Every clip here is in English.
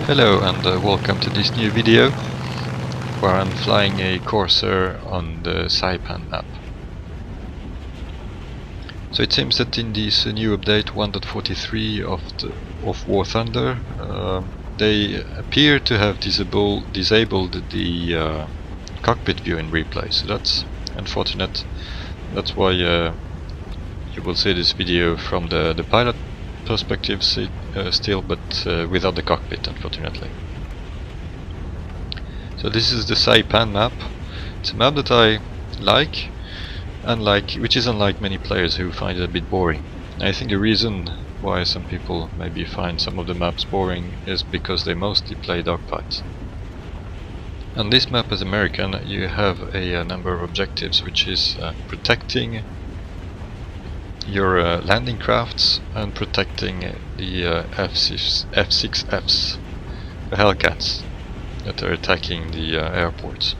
Hello and welcome to this new video where I'm flying a Corsair on the Saipan map. So it seems that in this new update 1.43 of War Thunder they appear to have disabled the cockpit view in replay, so that's unfortunate. That's why you will see this video from the pilot perspective still, but without the cockpit, unfortunately. So this is the Saipan map. It's a map that I like, which is unlike many players who find it a bit boring. I think the reason why some people maybe find some of the maps boring is because they mostly play dogfights. On this map as American you have a number of objectives, which is protecting your landing crafts and protecting the F6Fs, the Hellcats that are attacking the airports.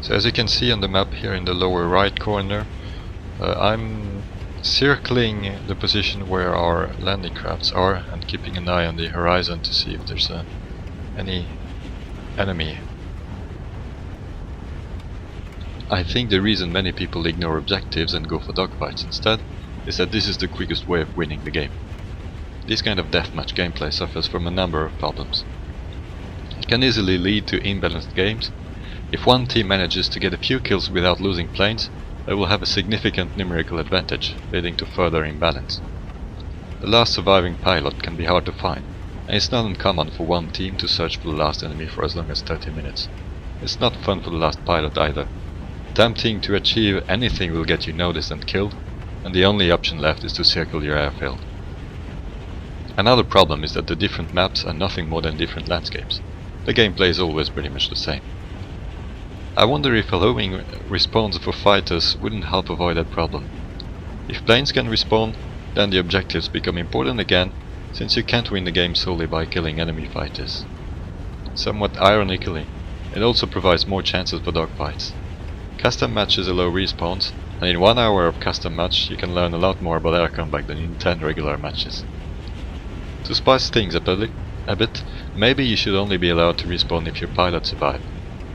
So as you can see on the map here in the lower right corner, I'm circling the position where our landing crafts are and keeping an eye on the horizon to see if there's any enemy. I think the reason many people ignore objectives and go for dogfights instead is that this is the quickest way of winning the game. This kind of deathmatch gameplay suffers from a number of problems. It can easily lead to imbalanced games. If one team manages to get a few kills without losing planes, they will have a significant numerical advantage, leading to further imbalance. The last surviving pilot can be hard to find, and it's not uncommon for one team to search for the last enemy for as long as 30 minutes. It's not fun for the last pilot either. Attempting to achieve anything will get you noticed and killed, and the only option left is to circle your airfield. Another problem is that the different maps are nothing more than different landscapes. The gameplay is always pretty much the same. I wonder if allowing respawns for fighters wouldn't help avoid that problem. If planes can respawn, then the objectives become important again, since you can't win the game solely by killing enemy fighters. Somewhat ironically, it also provides more chances for dogfights. Custom matches allow respawns, and in 1 hour of custom match you can learn a lot more about air combat than in 10 regular matches. To spice things up a bit, maybe you should only be allowed to respawn if your pilot survived.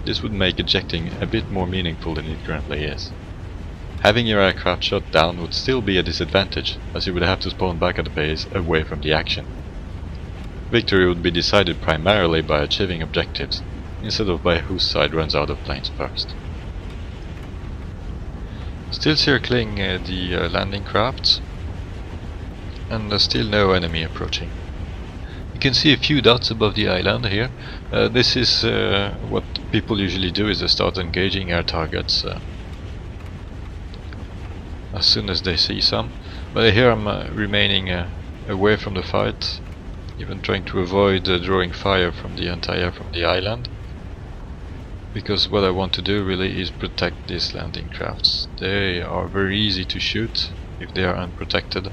This would make ejecting a bit more meaningful than it currently is. Having your aircraft shot down would still be a disadvantage, as you would have to spawn back at the base away from the action. Victory would be decided primarily by achieving objectives, instead of by whose side runs out of planes first. Still circling the landing crafts, and still no enemy approaching. You can see a few dots above the island here. This is what people usually do, is they start engaging air targets as soon as they see some. But here I'm remaining away from the fight, even trying to avoid drawing fire from the anti-air from the island. Because what I want to do really is protect these landing crafts. They are very easy to shoot if they are unprotected.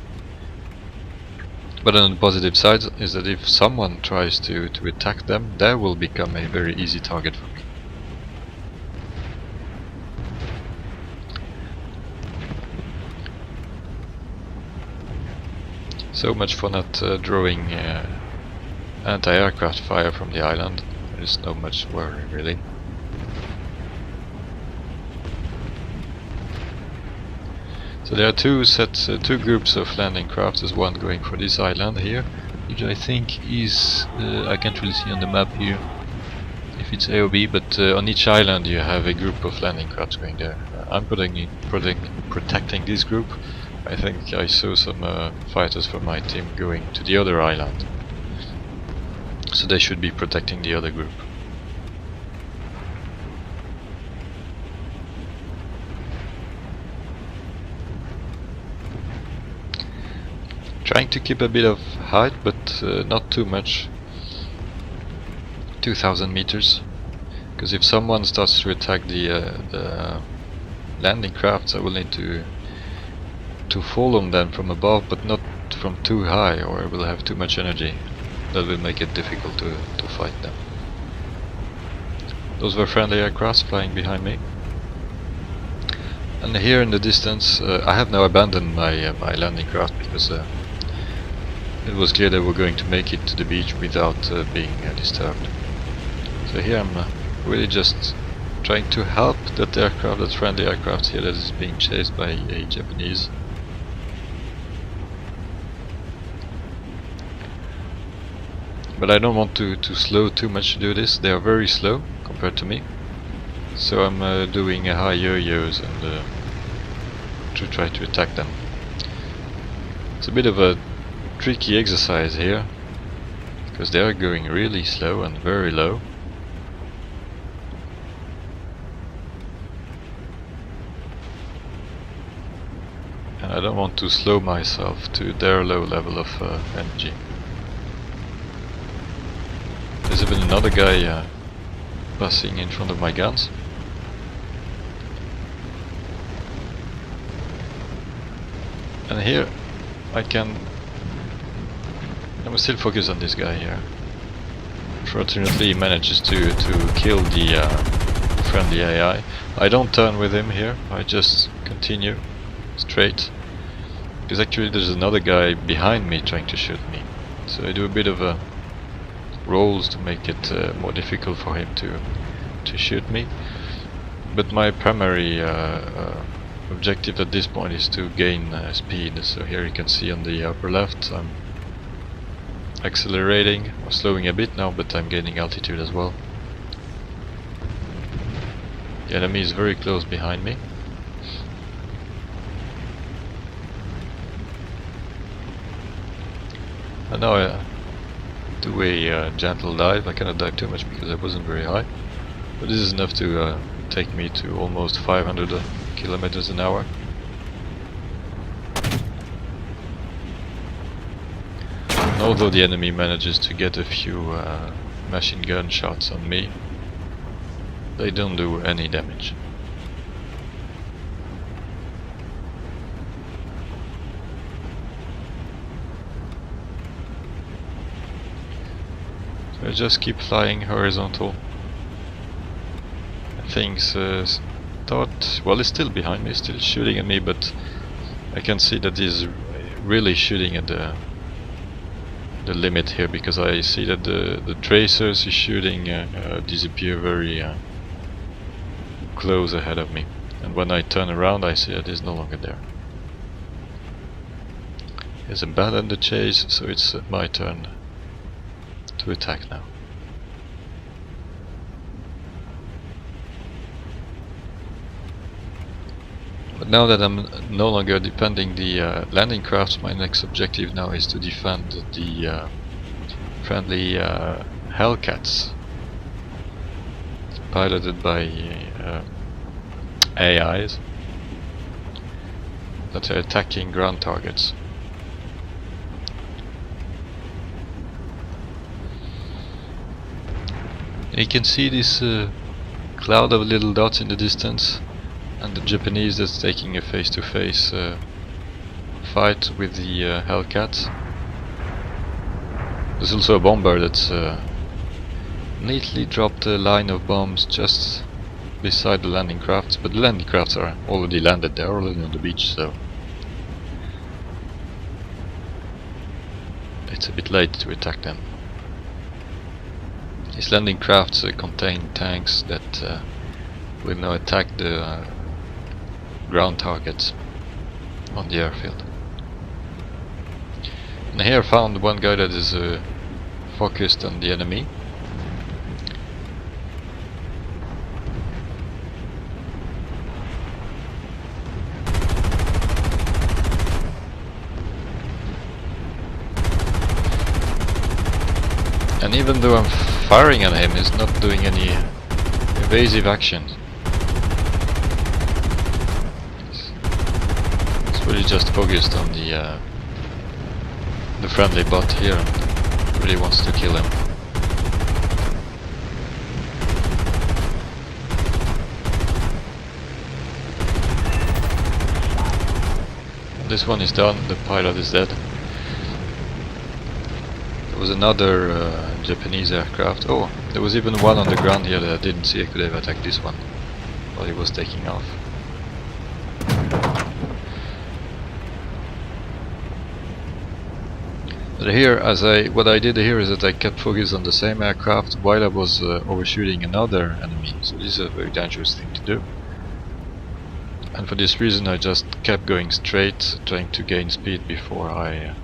But on the positive side is that if someone tries to attack them, they will become a very easy target for me. So much for not drawing anti-aircraft fire from the island. There is no much worry really. So there are two groups of landing crafts. There's one going for this island here, which I think is, I can't really see on the map here if it's AOB, but on each island you have a group of landing crafts going there. I'm protecting this group. I think I saw some fighters from my team going to the other island, so they should be protecting the other group. Trying to keep a bit of height, but not too much. 2000 meters. Because if someone starts to attack the landing crafts, I will need to follow them from above, but not from too high, or I will have too much energy. That will make it difficult to fight them. Those were friendly aircrafts flying behind me. And here in the distance, I have now abandoned my landing craft because it was clear they were going to make it to the beach without being disturbed. So here I'm really just trying to help that aircraft, that friendly aircraft here that is being chased by a Japanese. But I don't want to slow too much to do this. They are very slow compared to me. So I'm doing high yo-yos and to try to attack them. It's a bit of a tricky exercise here, because they are going really slow and very low. And I don't want to slow myself to their low level of energy. There's even another guy passing in front of my guns. And here I'm still focused on this guy here. Fortunately he manages to kill the friendly AI. I don't turn with him here, I just continue straight. Because actually there's another guy behind me trying to shoot me. So I do a bit of rolls to make it more difficult for him to shoot me. But my primary objective at this point is to gain speed. So here you can see on the upper left I'm accelerating, or slowing a bit now, but I'm gaining altitude as well. The enemy is very close behind me. And now I do a gentle dive. I cannot dive too much because I wasn't very high, but this is enough to take me to almost 500 kilometers an hour. And although the enemy manages to get a few machine gun shots on me, they don't do any damage. So I just keep flying horizontal. Things thought, well, it's still behind me, still shooting at me, but I can see that he's really shooting at the limit here, because I see that the tracers he's shooting disappear very close ahead of me, and when I turn around I see that he's no longer there. He's abandoned the chase, so it's my turn to attack now. But now that I'm no longer defending the landing crafts, my next objective now is to defend the friendly Hellcats piloted by AIs that are attacking ground targets. And you can see this cloud of little dots in the distance, and the Japanese that's taking a face-to-face fight with the Hellcats. There's also a bomber that's neatly dropped a line of bombs just beside the landing crafts, but the landing crafts are already landed, they're already on the beach, so it's a bit late to attack them. These landing crafts contain tanks that will now attack the ground targets on the airfield. And here I found one guy that is focused on the enemy. And even though I'm firing at him, he's not doing any evasive action. It's really just focused on the friendly bot here and really wants to kill him. This one is done, the pilot is dead. There was another Japanese aircraft. Oh, there was even one on the ground here that I didn't see. I could have attacked this one while he was taking off. But here, what I did here is that I kept focus on the same aircraft while I was overshooting another enemy. So this is a very dangerous thing to do. And for this reason I just kept going straight, trying to gain speed before I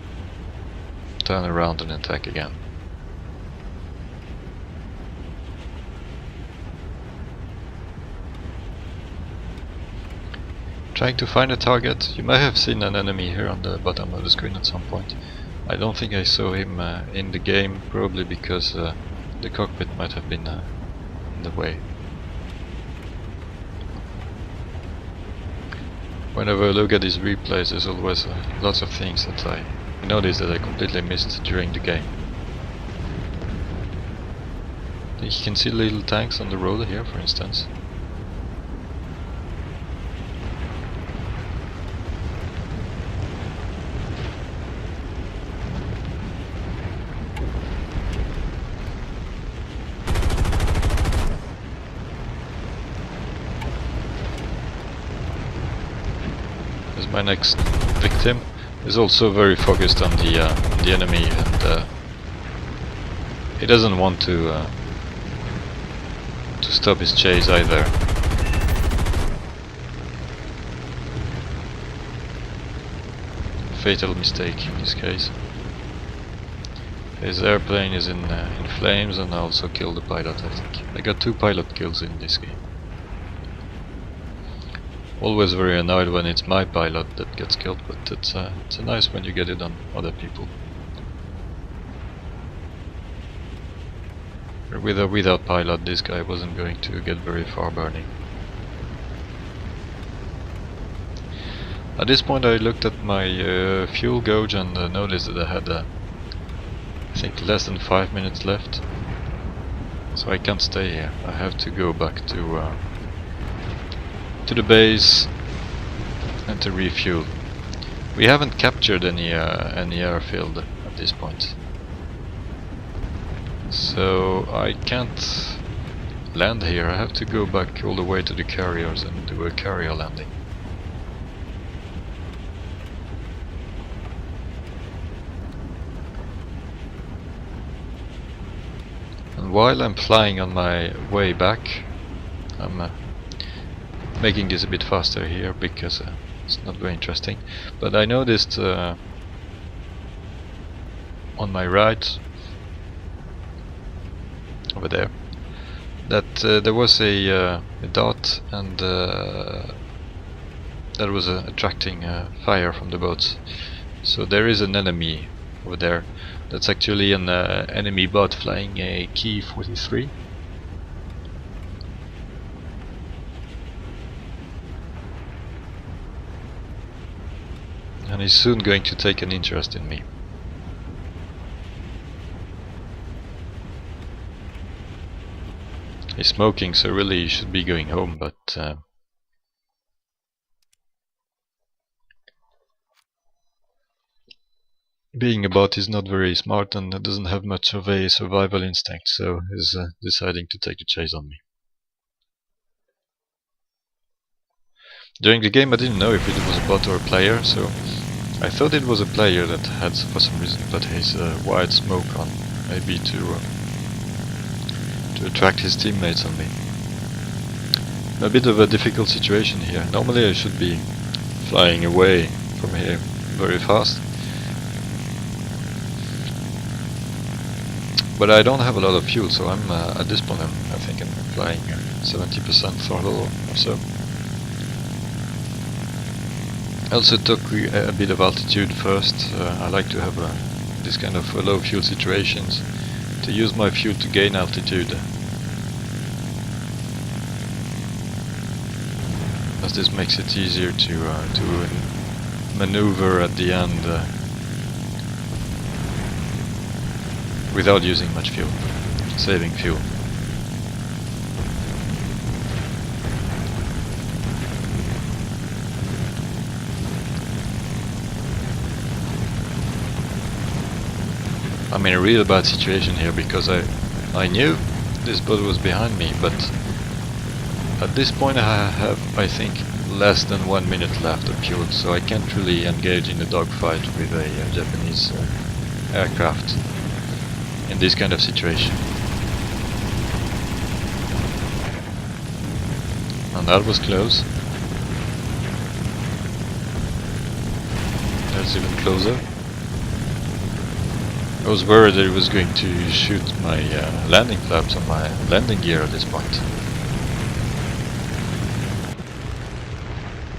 turn around and attack again. Trying to find a target. You may have seen an enemy here on the bottom of the screen at some point. I don't think I saw him in the game, probably because the cockpit might have been in the way. Whenever I look at these replays, there's always lots of things that I notice that I completely missed during the game. You can see little tanks on the road here, for instance. My next victim is also very focused on the enemy, and he doesn't want to stop his chase either. Fatal mistake in this case. His airplane is in flames, and I also killed the pilot. I think I got 2 pilot kills in this game. Always very annoyed when it's my pilot that gets killed, but it's nice when you get it on other people. With or without pilot, this guy wasn't going to get very far burning. At this point I looked at my fuel gauge and noticed that I had I think less than 5 minutes left. So I can't stay here. I have to go back to the base and to refuel. We haven't captured any airfield at this point, so I can't land here. I have to go back all the way to the carriers and do a carrier landing. And while I'm flying on my way back, I'm making this a bit faster here because it's not very interesting, but I noticed on my right over there that there was a dot, and that was attracting fire from the boats. So there is an enemy over there. That's actually an enemy bot flying a Key 43. And he's soon going to take an interest in me. He's smoking, so really he should be going home, but being a bot is not very smart and doesn't have much of a survival instinct, so he's deciding to take the chase on me. During the game I didn't know if it was a bot or a player, so I thought it was a player that had for some reason put his white smoke on, maybe to attract his teammates on me. A bit of a difficult situation here. Normally I should be flying away from here very fast, but I don't have a lot of fuel, so I'm at this point I think I'm flying 70% throttle or so. I also took a bit of altitude first. I like to have this kind of low fuel situations to use my fuel to gain altitude, as this makes it easier to maneuver at the end without using much fuel, saving fuel. I'm in a real bad situation here because I knew this boat was behind me, but at this point I have, I think, less than 1 minute left of fuel, so I can't really engage in a dogfight with a Japanese aircraft in this kind of situation. And that was close. That's even closer. I was worried that it was going to shoot my landing flaps on my landing gear at this point.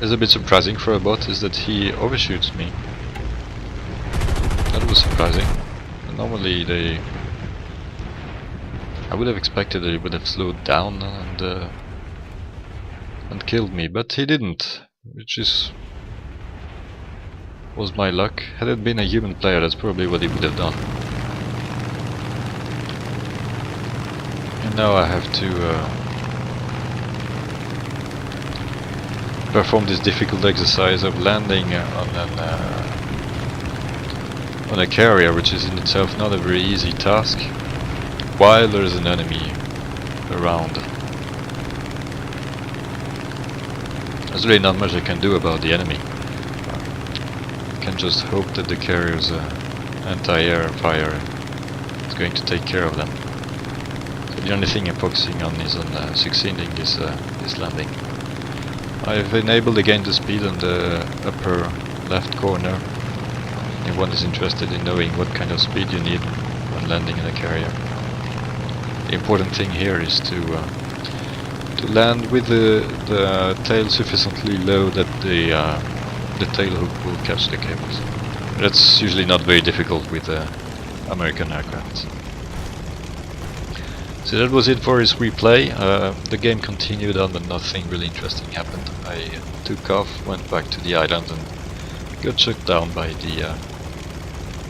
It's a bit surprising for a bot is that he overshoots me. That was surprising. Normally I would have expected that he would have slowed down and killed me, but he didn't, which was my luck. Had it been a human player, that's probably what he would have done. And now I have to perform this difficult exercise of landing on a carrier, which is in itself not a very easy task, while there is an enemy around. There's really not much I can do about the enemy. I can just hope that the carrier's anti-air fire is going to take care of them. So the only thing I'm focusing on is on succeeding this landing. I've enabled again the speed on the upper left corner. Anyone is interested in knowing what kind of speed you need when landing in a carrier. The important thing here is to land with the tail sufficiently low that the tail hook will catch the cables. That's usually not very difficult with American aircraft. So that was it for his replay. The game continued on, but nothing really interesting happened. I took off, went back to the island, and got shut down by the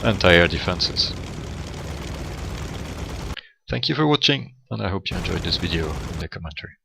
anti-air defenses. Thank you for watching, and I hope you enjoyed this video in the commentary.